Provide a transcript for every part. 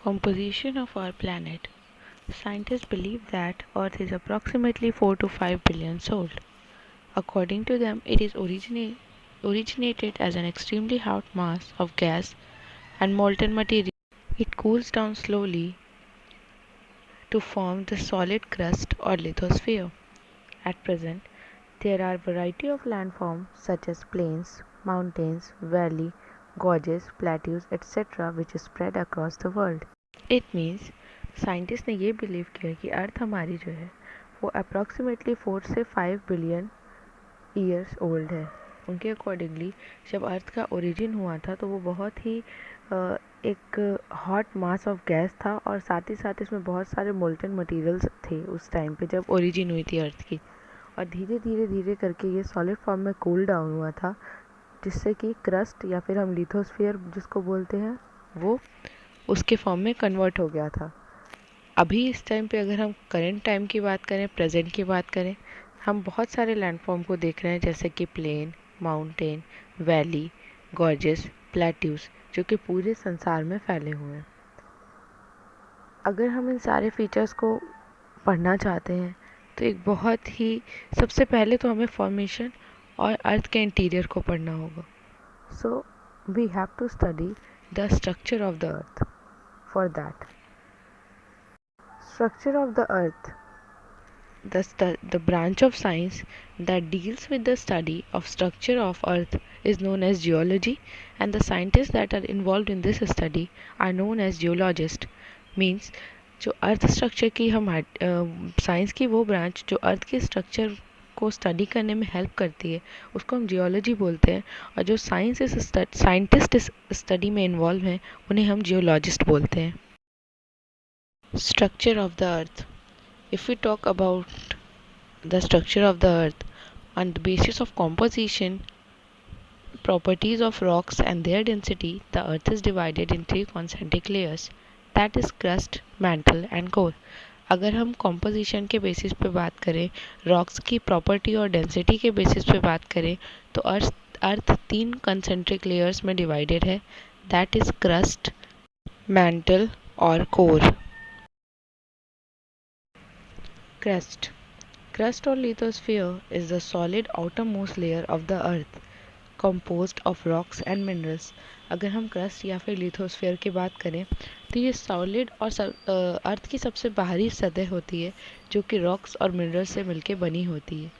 Composition of our planet. Scientists believe that Earth is approximately 4 to 5 billion years old. According to them, it is originated as an extremely hot mass of gas and molten material. It cools down slowly to form the solid crust or lithosphere. At present, there are a variety of landforms such as plains, mountains, valley, gorges, plateaus, etc. which is spread across the world. It means scientist ने ये believe किया कि अर्थ हमारी जो है वो approximately 4 से 5 billion years old है। उनके अकॉर्डिंगली जब अर्थ का ओरिजिन हुआ था तो वो बहुत ही एक हॉट मास ऑफ गैस था और साथ ही साथ इसमें बहुत सारे मोल्टन मटेरियल्स थे उस टाइम पे जब ओरिजिन हुई थी अर्थ की, और धीरे धीरे धीरे करके ये सॉलिड फॉर्म में कूल डाउन हुआ था, जिससे कि क्रस्ट या फिर हम लिथोस्फीयर जिसको बोलते हैं वो उसके फॉर्म में कन्वर्ट हो गया था। अभी इस टाइम पे अगर हम करेंट टाइम की बात करें, प्रेजेंट की बात करें, हम बहुत सारे लैंडफॉर्म को देख रहे हैं जैसे कि plain, mountain, valley, gorges, plateaus, जो कि पूरे संसार में फैले हुए हैं। अगर हम इन सारे फीचर्स को पढ़ना चाहते हैं तो एक बहुत ही सबसे पहले तो हमें फॉर्मेशन और अर्थ के इंटीरियर को पढ़ना होगा। So we have to study the structure of the earth. For that, structure of the earth, the branch of science that deals with the study of structure of earth is known as geology, and the scientists that are involved in this study are known as geologists. Means जो अर्थ structure की हम science की वो branch जो अर्थ के structure को study करने में हेल्प करती है उसको हम जियोलॉजी बोलते हैं, और जो साइंटिस्ट इस स्टडी में इन्वॉल्व हैं उन्हें हम जियोलॉजिस्ट बोलते हैं। Structure of the earth. If we talk about the structure of the earth on the basis of composition, properties of rocks and their density, the earth is divided in 3 concentric layers, that is crust, mantle and core. अगर हम composition के basis पे बात करें, rocks की property और density के basis पे बात करें तो अर्थ 3 concentric layers में divided है, that is crust, mantle और core. Crust. Crust or lithosphere is the solid outermost layer of the earth composed of rocks and minerals. अगर हम crust या फिर lithosphere की बात करें तो ये solid और अर्थ की सबसे बाहरी सतह होती है जो कि rocks और minerals से मिलकर बनी होती है।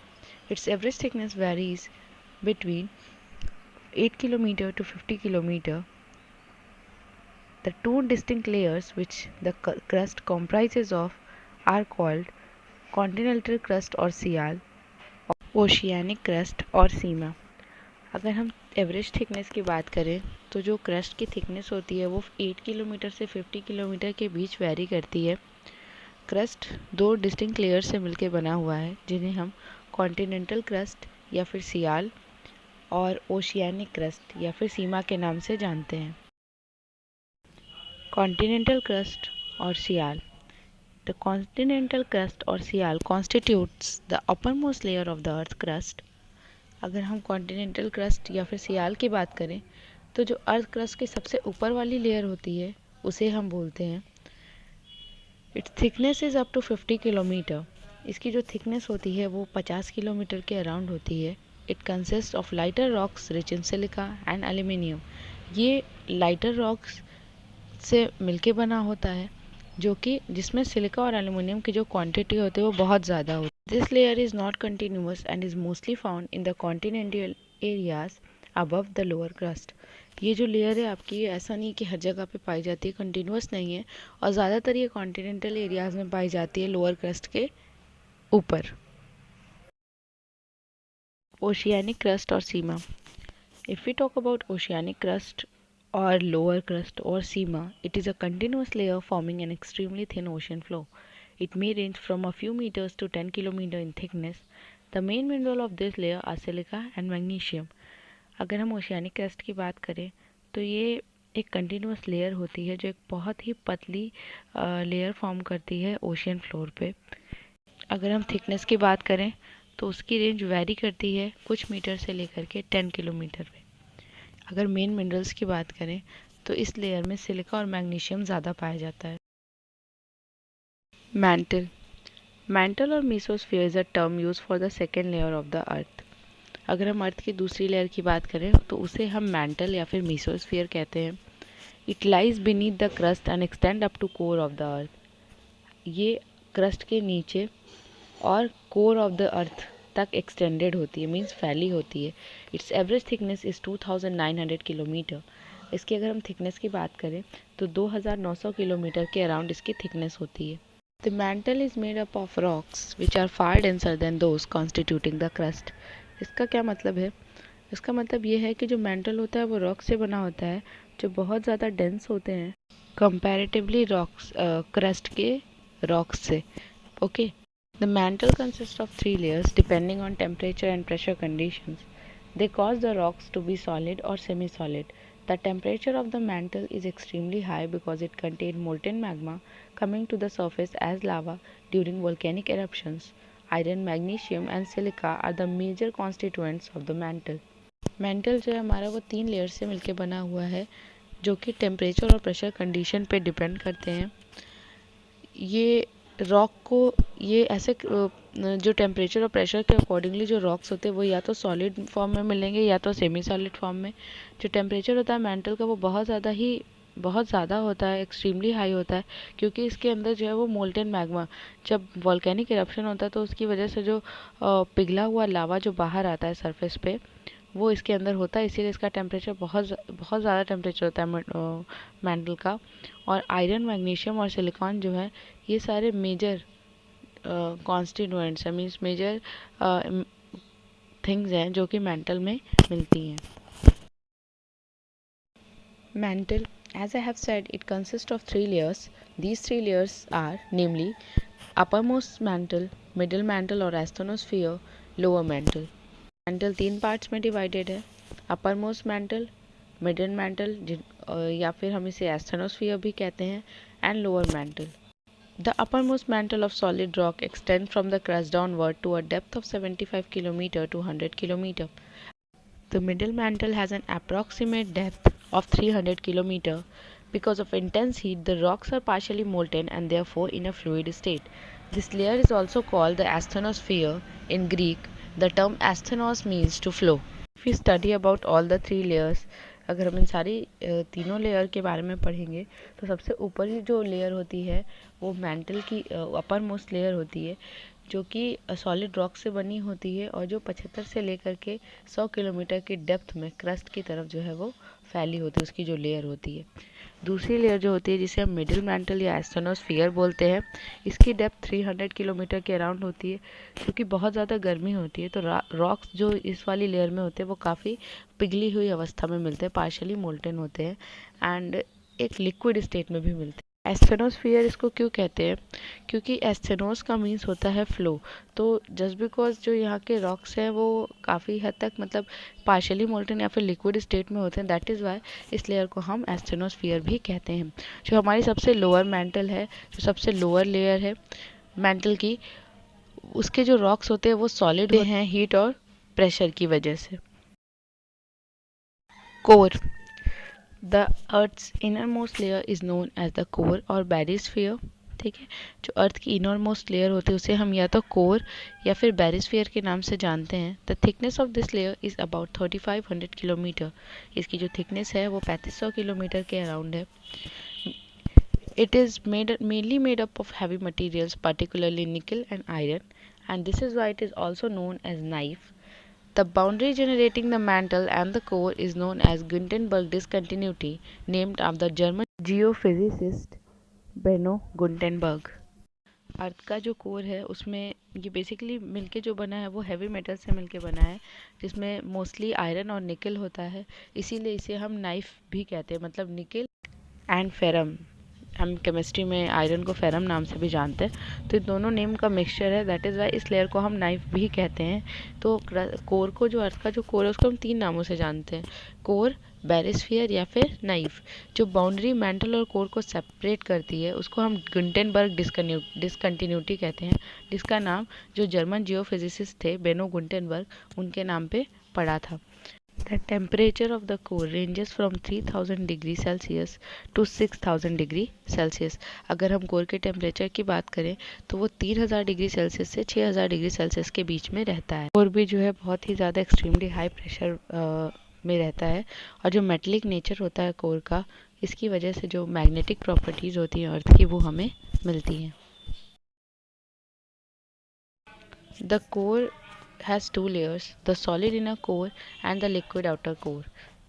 Its average thickness varies between 8 km to 50 km. The two distinct layers which the crust comprises of are called continental crust और सियाल, ओशियानिक क्रस्ट और सीमा। अगर हम एवरेज थिकनेस की बात करें तो जो क्रस्ट की थिकनेस होती है वो 8 किलोमीटर से 50 किलोमीटर के बीच वेरी करती है। क्रस्ट 2 डिस्टिंक्ट लेयर से मिलकर बना हुआ है जिन्हें हम कॉन्टिनेंटल क्रस्ट या फिर सियाल और ओशियानिक क्रस्ट या फिर सीमा के नाम से जानते हैं। कॉन्टिनेंटल क्रस्ट और सियाल। The continental crust or Siyal constitutes the uppermost layer of the earth crust. अगर हम continental crust या फिर सियाल की बात करें तो जो अर्थ क्रस्ट की सबसे ऊपर वाली लेयर होती है उसे हम बोलते हैं। Its thickness is up to 50 kilometre. इसकी जो थिकनेस होती है वो 50 किलोमीटर के अराउंड होती है। It consists of lighter rocks rich in silica and aluminium. ये lighter rocks से मिलके बना होता है जो कि जिसमें सिलिका और एल्यूमिनियम की जो क्वांटिटी होती है वो बहुत ज़्यादा होती है। This layer is not continuous and is mostly found in the continental areas above the lower crust. ये जो लेयर है आपकी ऐसा नहीं कि हर जगह पे पाई जाती है, कंटिन्यूअस नहीं है, और ज़्यादातर ये कॉन्टिनेंटल एरियाज में पाई जाती है लोअर क्रस्ट के ऊपर। ओशियानिक क्रस्ट और सीमा। If we talk about oceanic crust or lower crust or seema, it is a continuous layer forming an extremely thin ocean floor. It may range from a few meters to 10 km in thickness. The main mineral of this layer are silica and magnesium. अगर हम oceanic crust की बात करें तो ये एक continuous layer होती है जो एक बहुत ही पतली लेयर फॉर्म करती है ओशियन फ्लोर पे। अगर हम थिकनेस की बात करें तो उसकी रेंज वेरी करती है कुछ मीटर से लेकर के 10 किलोमीटर पे। अगर मेन मिनरल्स की बात करें तो इस लेयर में सिलिका और मैग्नीशियम ज़्यादा पाया जाता है। मैंटल मैंटल और mesosphere is a term use for the second layer of the अर्थ। अगर हम अर्थ की दूसरी लेयर की बात करें तो उसे हम मैंटल या फिर मेसोस्फीयर कहते हैं। It lies beneath the crust and extend up to core of the earth. ये क्रस्ट के नीचे और कोर ऑफ द अर्थ तक एक्सटेंडेड होती है, मीन्स फैली होती है। It's average thickness is 2900 kilometre. इसकी अगर हम थिकनेस की बात करें तो 2900 किलोमीटर के अराउंड इसकी थिकनेस होती है। The mantle is made up of rocks which are far denser than those constituting the crust. इसका क्या मतलब है? इसका मतलब ये है कि जो मैंटल होता है वो रॉक से बना होता है जो बहुत ज़्यादा डेंस होते हैं कंपैरेटिवली रॉक्स क्रस्ट के रॉक्स से। Okay, the mantle consist of 3 layers depending on temperature and pressure conditions. They cause the rocks to be solid or semi-solid. The temperature of the mantle is extremely high because it contains molten magma coming to the surface as lava during volcanic eruptions. Iron, magnesium and silica are the major constituents of the mantle. Mantle जो है हमारा वो 3 layer से मिलके बना हुआ है जो कि टेम्परेचर और प्रेशर कंडीशन पे डिपेंड करते हैं। ये रॉक को ये ऐसे जो टेम्परेचर और प्रेशर के अकॉर्डिंगली जो रॉक्स होते हैं वो या तो सॉलिड फॉर्म में मिलेंगे या तो सेमी सॉलिड फॉर्म में। जो टेम्परेचर होता है मैंटल का वो बहुत ज़्यादा होता है, एक्सट्रीमली हाई होता है, क्योंकि इसके अंदर जो है वो मोल्टेन मैग्मा, जब वॉल्केनिक इरप्शन होता है तो उसकी वजह से जो पिघला हुआ लावा जो बाहर आता है सरफेस पे वो इसके अंदर होता है, इसीलिए इसका टेम्परेचर बहुत ज़्यादा टेम्परेचर होता है मैंटल का। और आयरन, मैग्नीशियम और सिलिकॉन जो है ये सारे मेजर कॉन्स्टिट्यूएंट्स है, मीन्स मेजर थिंग्स हैं जो कि मैंटल में मिलती हैं। Mantle, as I have said, it consists of 3 layers. These 3 layers are namely uppermost mantle, middle mantle और asthenosphere, lower mantle. Mantle 3 parts में डिवाइडेड है, upper most mantle, middle mantle या फिर हम इसे एस्थेनोस्फीयर भी कहते हैं, and lower mantle. The upper most mantle of solid rock extend from the crust downward to a depth of 75 kilometre to 100 kilometre. The middle mantle has an approximate depth of 300 kilometer. Because of intense heat, the rocks are partially molten and therefore in a fluid state. This layer is also called the asthenosphere. In Greek, the term asthenos means to flow. If we study about all the 3 layers, अगर हम इन सारी तीनों layer के बारे में पढ़ेंगे तो सबसे ऊपर ही जो लेयर होती है वो मैंटल की अपर मोस्ट लेयर होती है जो कि सॉलिड रॉक से बनी होती है और जो 75 से लेकर के 100 किलोमीटर की डेप्थ में क्रस्ट की तरफ जो है वो फैली होती है, उसकी जो लेयर होती है। दूसरी लेयर जो होती है जिसे हम मिडिल मैंटल या एस्थेनोस्फीयर बोलते हैं, इसकी डेप्थ 300 किलोमीटर के अराउंड होती है। क्योंकि बहुत ज़्यादा गर्मी होती है तो रॉक्स जो इस वाली लेयर में होते हैं वो काफ़ी पिघली हुई अवस्था में मिलते हैं, पार्शली मोल्टन होते हैं एंड एक लिक्विड स्टेट में भी मिलते हैं। एस्थेनोस्फीयर इसको क्यों कहते हैं? क्योंकि एस्थेनोस का मीन्स होता है फ्लो। तो जस्ट बिकॉज जो यहाँ के रॉक्स हैं वो काफ़ी हद तक मतलब पार्शली मोल्टन या फिर लिक्विड स्टेट में होते हैं, दैट इज़ वाई इस लेयर को हम एस्थेनोस्फीयर भी कहते हैं। जो हमारी सबसे लोअर मैंटल है, जो सबसे लोअर लेयर है मैंटल की, उसके जो रॉक्स होते हैं वो सॉलिड हैं हीट और प्रेशर की वजह से। Core, the earth's innermost layer is known as the core और बैरिस्फीयर। ठीक है, जो अर्थ की इनरमोस्ट लेयर होती है उसे हम या तो कोर या फिर बैरिस्फीयर के नाम से जानते हैं। The thickness of this layer is about 3500 kilometre. इसकी जो थिकनेस है वो 3500 किलोमीटर के अराउंड है। It is mainly made up of heavy materials, particularly nickel and iron, and this is why it is also known as knife. The boundary generating the mantle and the core is known as Gutenberg discontinuity, named after the German geophysicist Benno Gutenberg. अर्थ का जो core है उसमें ये basically मिलके जो बना है वो हैवी मेटल से मिलके बना है, जिसमें मोस्टली आयरन और निकल होता है, इसीलिए इसे हम नाइफ भी कहते हैं, मतलब निकल एंड फेरम। हम केमिस्ट्री में आयरन को फेरम नाम से भी जानते हैं, तो इन दोनों नेम का मिक्सचर है, दैट इज़ वाई इस लेयर को हम नाइफ भी कहते हैं। तो कोर को, जो अर्थ का जो कोर है उसको हम 3 नामों से जानते हैं, कोर, बैरिस्फीयर या फिर नाइफ। जो बाउंड्री मैंटल और कोर को सेपरेट करती है उसको हम गुटेनबर्ग डिसकंटिन्यूटी कहते हैं, जिसका नाम जो जर्मन जियोफिजिसिस्ट थे बेनो गुटेनबर्ग, उनके नाम पे पड़ा था। The temperature of the core ranges from 3000 degree Celsius to 6000 degree Celsius. अगर हम कोर के टेम्परेचर की बात करें तो वो 3000 डिग्री सेल्सियस से 6000 डिग्री सेल्सियस के बीच में रहता है। कोर भी जो है बहुत ही ज़्यादा एक्सट्रीमली हाई प्रेशर में रहता है, और जो मेटेलिक नेचर होता है कोर का, इसकी वजह से जो मैग्नेटिक प्रॉपर्टीज़ होती हैं अर्थ की वो हमें मिलती हैं। The core has two layers, the solid inner core and the liquid outer core.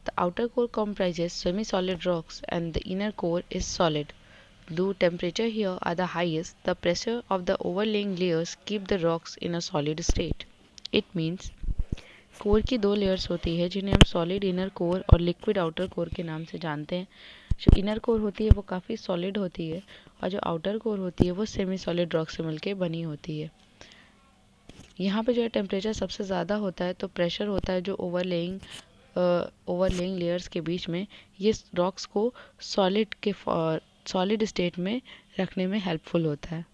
The outer core comprises semi-solid rocks and the inner core is solid. Though temperature here are the highest, the pressure of the overlaying layers keep the rocks in a solid state. It means core की दो layers होती है जिन्हें हम solid inner core और liquid outer core के नाम से जानते हैं। जो इनर कोर होती है वो काफ़ी सॉलिड होती है, और जो आउटर कोर होती है वो सेमी सॉलिड रॉक से मिलकर बनी होती है। यहाँ पे जो है टेम्परेचर सबसे ज़्यादा होता है, तो प्रेशर होता है जो ओवरलेइंग लेयर्स के बीच में, ये रॉक्स को सॉलिड स्टेट में रखने में हेल्पफुल होता है।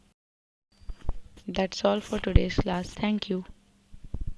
That's all for today's class. Thank you.